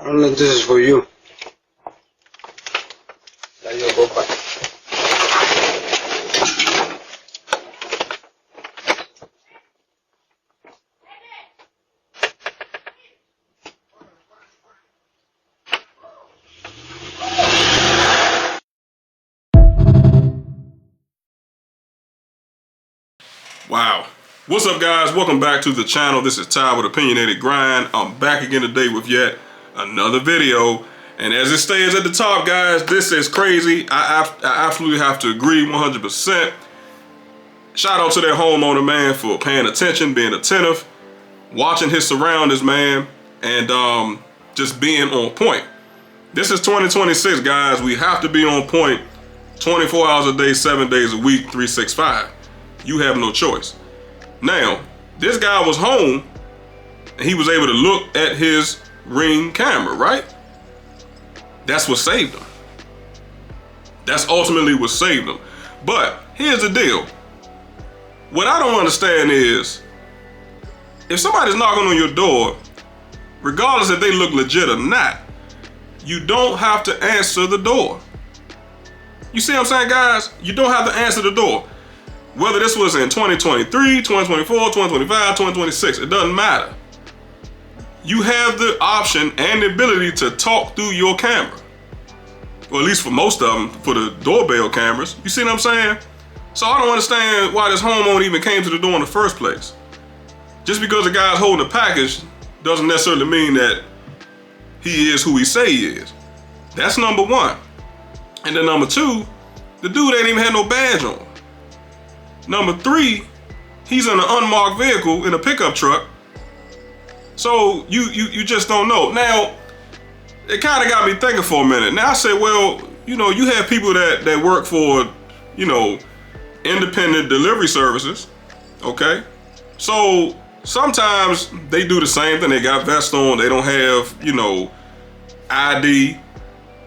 Only this is for you. Now you go back. Wow. What's up, guys? Welcome back to the channel. This is Ty with Opinionated Grind. I'm back again today with yet another video. And as it stays at the top, guys, this is crazy. I absolutely have to agree 100%. Shout out to that homeowner, man, for paying attention, being attentive, watching his surroundings, man, and just being on point. This is 2026, guys. We have to be on point 24 hours a day, 7 days a week, 365. You have no choice. Now, this guy was home and he was able to look at his Ring camera, right? That's what saved him. That's ultimately what saved him. But here's the deal. What I don't understand is, if somebody's knocking on your door, regardless if they look legit or not, you don't have to answer the door. You see what I'm saying, guys? You don't have to answer the door. Whether this was in 2023, 2024, 2025, 2026, it doesn't matter. You have the option and the ability to talk through your camera. Or at least for most of them, for the doorbell cameras. You see what I'm saying? So I don't understand why this homeowner even came to the door in the first place. Just because the guy's holding a package doesn't necessarily mean that he is who he say he is. That's number one. And then number two, the dude ain't even had no badge on. Number three, he's in an unmarked vehicle in a pickup truck. So you just don't know. Now, it kind of got me thinking for a minute. Now I said, well, you know, you have people that work for, you know, independent delivery services, okay? So sometimes they do the same thing. They got vests on, they don't have, you know, ID,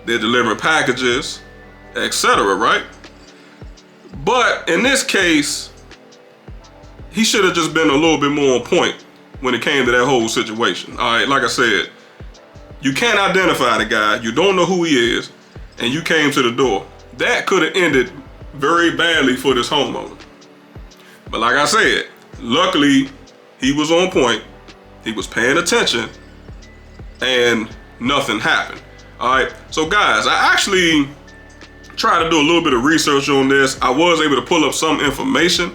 they're delivering packages, etc., right? But in this case, he should have just been a little bit more on point when it came to that whole situation. All right, like I said, you can't identify the guy, you don't know who he is, and you came to the door. That could have ended very badly for this homeowner. But like I said, luckily, he was on point, he was paying attention, and nothing happened. All right, so guys, I actually tried to do a little bit of research on this. I was able to pull up some information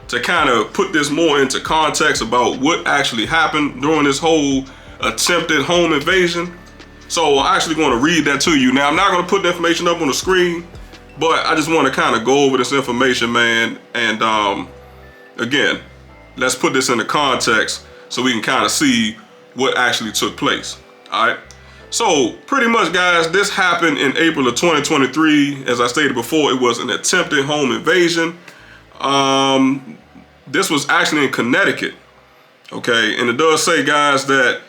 to kind of put this more into context about what actually happened during this whole attempted home invasion. So I'm actually going to read that to you. Now, I'm not going to put the information up on the screen, but I just want to kind of go over this information, man. And again, let's put this into context so we can kind of see what actually took place. All right. So pretty much, guys, this happened in April of 2023. As I stated before, it was an attempted home invasion. This was actually in Connecticut, okay? And it does say, guys, that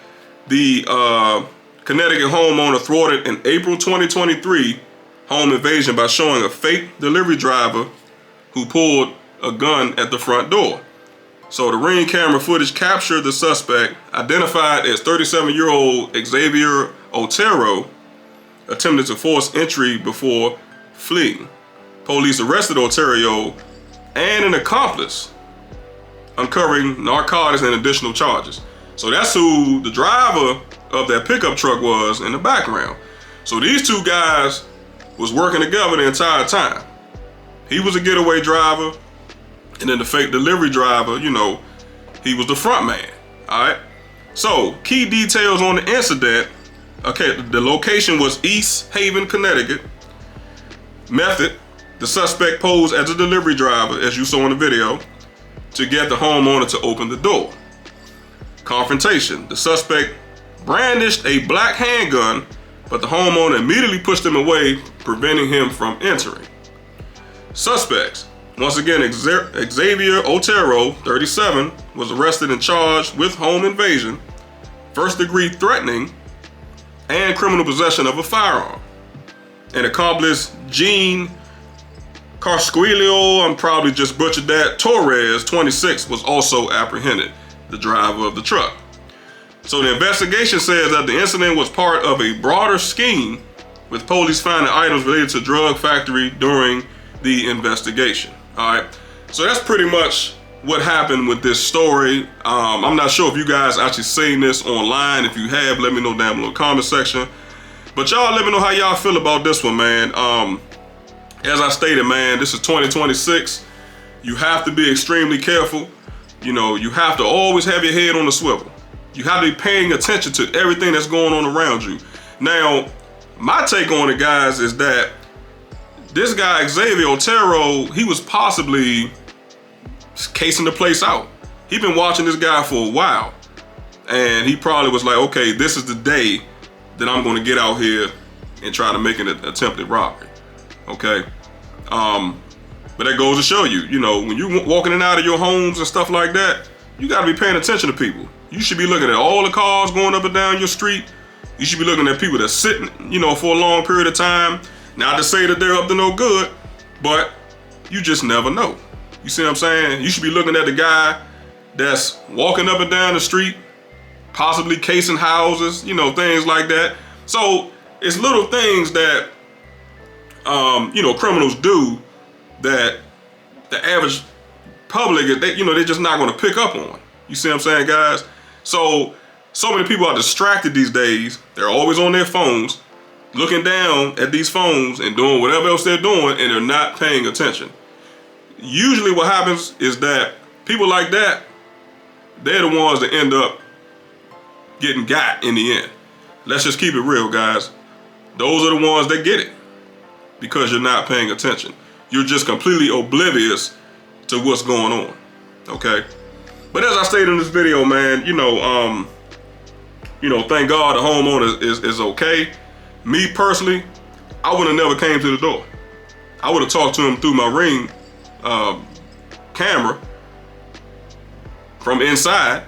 the Connecticut homeowner thwarted an April 2023 home invasion by showing a fake delivery driver who pulled a gun at the front door. So the Ring camera footage captured the suspect, identified as 37-year-old Xavier Otero, attempted to force entry before fleeing. Police arrested Otero and an accomplice, uncovering narcotics and additional charges. So that's who the driver of that pickup truck was in the background. So these two guys was working together the entire time. He was a getaway driver, and then the fake delivery driver, you know, he was the front man. All right. So key details on the incident. Okay, the location was East Haven, Connecticut. Method: the suspect posed as a delivery driver, as you saw in the video, to get the homeowner to open the door. Confrontation: the suspect brandished a black handgun, but the homeowner immediately pushed him away, preventing him from entering. Suspects: once again, Xavier Otero, 37, was arrested and charged with home invasion, first-degree threatening, and criminal possession of a firearm. And accomplice Gene Carsquilio, I'm probably just butchered that, Torres, 26, was also apprehended, the driver of the truck. So the investigation says that the incident was part of a broader scheme, with police finding items related to drug factory during the investigation. All right, so that's pretty much what happened with this story. I'm not sure if you guys actually seen this online. If you have, let me know down below in the comment section. But y'all let me know how y'all feel about this one, man. As I stated, man, this is 2026. You have to be extremely careful. You know, you have to always have your head on the swivel. You have to be paying attention to everything that's going on around you. Now, my take on it, guys, is that this guy, Xavier Otero, he was possibly casing the place out. He's been watching this guy for a while. And he probably was like, okay, this is the day that I'm going to get out here and try to make an attempted robbery. Okay? But that goes to show you, you know, when you're walking in and out of your homes and stuff like that, you got to be paying attention to people. You should be looking at all the cars going up and down your street. You should be looking at people that's sitting, you know, for a long period of time. Not to say that they're up to no good, but you just never know. You see what I'm saying? You should be looking at the guy that's walking up and down the street, possibly casing houses, you know, things like that. So it's little things that, you know, criminals do that the average public, they're just not going to pick up on. You see what I'm saying, guys? So many people are distracted these days. They're always on their phones, looking down at these phones and doing whatever else they're doing, and they're not paying attention. Usually what happens is that people like that, they're the ones that end up getting got in the end. Let's just keep it real, guys. Those are the ones that get it because you're not paying attention. You're just completely oblivious to what's going on, okay? But as I stated in this video, man, you know, thank God the homeowner is okay. Me personally, I would have never came to the door. I would have talked to him through my Ring camera from inside.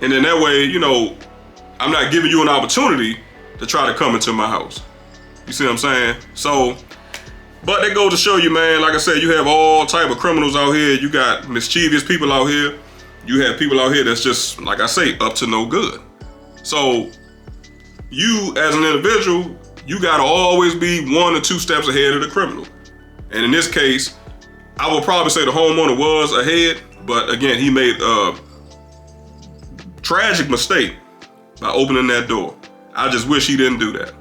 And then that way, you know, I'm not giving you an opportunity to try to come into my house. You see what I'm saying? So, but that goes to show you, man, like I said, you have all type of criminals out here. You got mischievous people out here. You have people out here that's just, like I say, up to no good. So you as an individual, you gotta always be 1 or 2 steps ahead of the criminal. And in this case, I would probably say the homeowner was ahead, but again, he made a tragic mistake by opening that door. I just wish he didn't do that.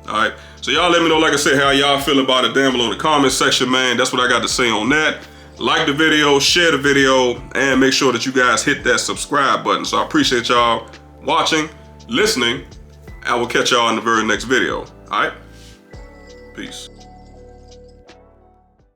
All right, so y'all let me know, like I said, how y'all feel about it down below in the comment section, man. That's what I got to say on that. Like the video, share the video, and make sure that you guys hit that subscribe button. So I appreciate y'all watching, listening. I will catch y'all in the very next video. All right, peace.